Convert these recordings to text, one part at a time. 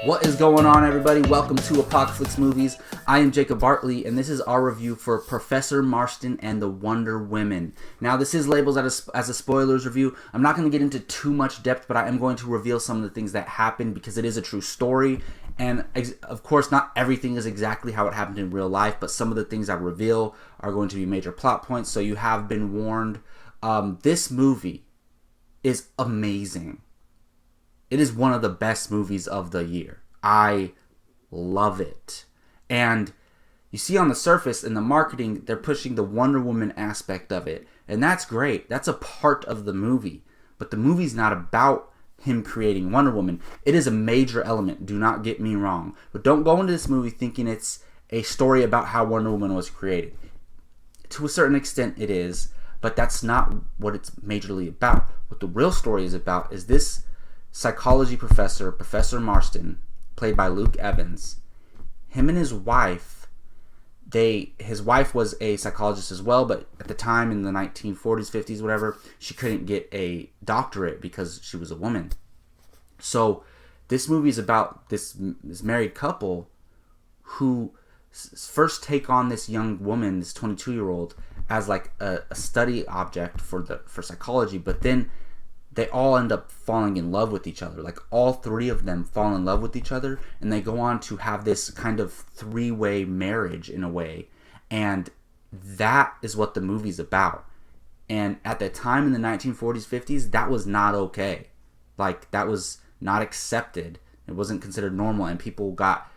What is going on, everybody? Welcome to Apocalypse Movies. I am Jacob Bartley, and this is our review for Professor Marston and the Wonder Women. Now, this is labeled as a spoilers review. I'm not going to get into too much depth, but I am going to reveal some of the things that happened because it is a true story. And, of course, not everything is exactly how it happened in real life, but some of the things I reveal are going to be major plot points, so you have been warned. This movie is amazing. It is one of the best movies of the year. I love it. And you see on the surface in the marketing, they're pushing the Wonder Woman aspect of it. And that's great. That's a part of the movie. But the movie's not about him creating Wonder Woman. It is a major element. Do not get me wrong. But don't go into this movie thinking it's a story about how Wonder Woman was created. To a certain extent, it is. But that's not what it's majorly about. What the real story is about is this psychology professor, Professor Marston, played by Luke Evans. Him and his wife, his wife was a psychologist as well, but at the time in the 1940s, 50s, whatever, she couldn't get a doctorate because she was a woman. So this movie is about this married couple who first take on this young woman, this 22-year-old, as like a study object for psychology, but then they all end up falling in love with each other. Like, all three of them fall in love with each other, and they go on to have this kind of three-way marriage in a way. And that is what the movie's about. And at the time in the 1940s, 50s, that was not okay. Like, that was not accepted. It wasn't considered normal, and people got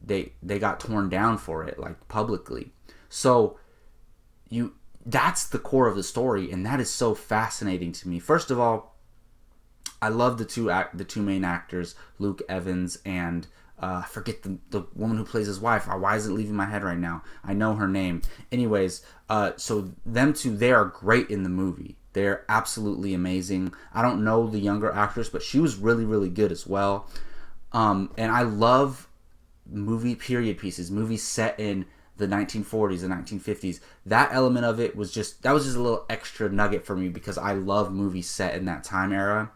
they got torn down for it, like, publicly. So that's the core of the story, and that is so fascinating to me. First of all, I love the two main actors, Luke Evans and I forget the woman who plays his wife. Why is it leaving my head right now? I know her name. Anyways, so them two, they are great in the movie. They're absolutely amazing. I don't know the younger actress, but she was really, really good as well. And I love movie period pieces, movies set in the 1940s and 1950s. That element of it was just a little extra nugget for me because I love movies set in that time era.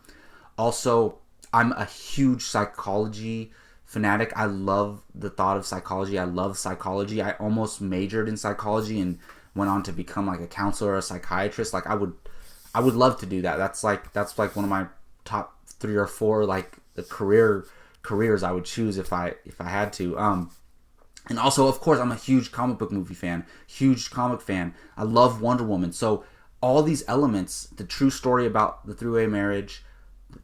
Also, I'm a huge psychology fanatic. I love the thought of psychology. I love psychology. I almost majored in psychology and went on to become like a counselor or a psychiatrist. Like, I would love to do that. That's like one of my top 3 or 4 like the careers I would choose if I had to. And also, of course, I'm a huge comic book movie fan, huge comic fan. I love Wonder Woman. So all these elements, the true story about the three-way marriage,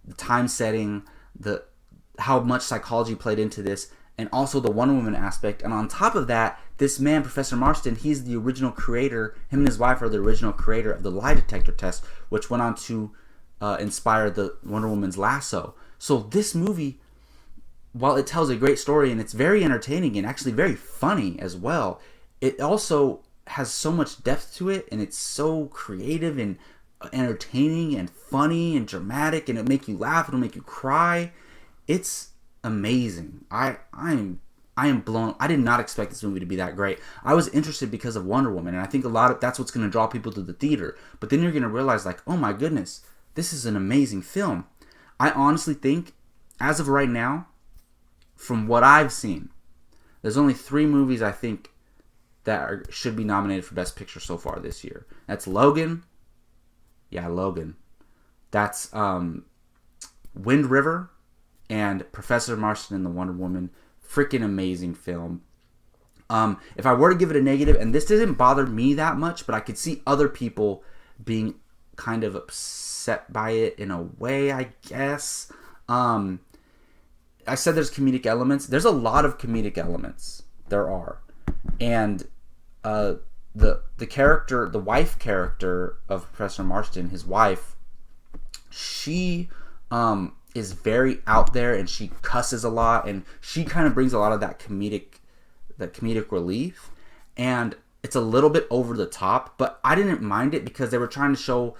the time setting, how much psychology played into this, and also the Wonder Woman aspect. And on top of that, this man, Professor Marston, he's the original creator. Him and his wife are the original creator of the lie detector test, which went on to inspire the Wonder Woman's lasso. So this movie, while it tells a great story and it's very entertaining and actually very funny as well, it also has so much depth to it, and it's so creative and entertaining and funny and dramatic, and it'll make you laugh, it'll make you cry. It's amazing. I am blown. I did not expect this movie to be that great. I was interested because of Wonder Woman, and I think that's what's going to draw people to the theater. But then you're going to realize, like, oh my goodness, this is an amazing film. I honestly think, as of right now, from what I've seen, there's only 3 movies I think that should be nominated for Best Picture so far this year. That's Logan. Yeah, Logan. That's Wind River and Professor Marston and the Wonder Woman. Freaking amazing film. If I were to give it a negative, and this doesn't bother me that much, but I could see other people being kind of upset by it in a way, I guess. I said there's comedic elements. There's a lot of comedic elements. There are. And the character, the wife character of Professor Marston, his wife, she is very out there, and she cusses a lot, and she kind of brings a lot of that comedic relief. And it's a little bit over the top, but I didn't mind it because they were trying to show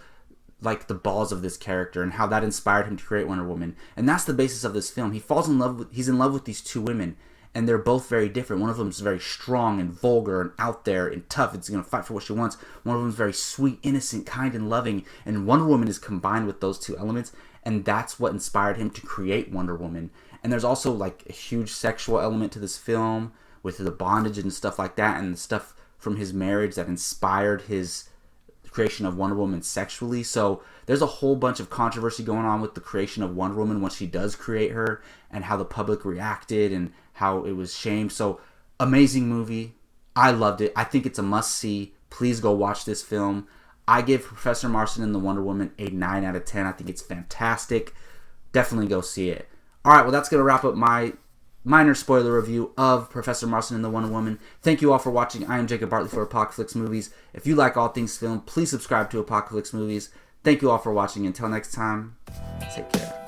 like the balls of this character and how that inspired him to create Wonder Woman. And that's the basis of this film. He's in love with these 2 women, and they're both very different. One of them is very strong and vulgar and out there and tough. It's going to fight for what she wants. One of them is very sweet, innocent, kind, and loving. And Wonder Woman is combined with those 2 elements, and that's what inspired him to create Wonder Woman. And there's also like a huge sexual element to this film with the bondage and stuff like that, and the stuff from his marriage that inspired his creation of Wonder Woman sexually. So there's a whole bunch of controversy going on with the creation of Wonder Woman once she does create her, and how the public reacted and how it was shamed. So amazing movie. I loved it. I think it's a must-see. Please go watch this film. I give Professor Marston and the Wonder Woman a 9 out of 10. I think it's fantastic. Definitely go see it. Alright, well that's going to wrap up my minor spoiler review of Professor Marston and the Wonder Woman. Thank you all for watching. I am Jacob Bartley for Apocalypse Movies. If you like all things film, please subscribe to Apocalypse Movies. Thank you all for watching. Until next time, take care.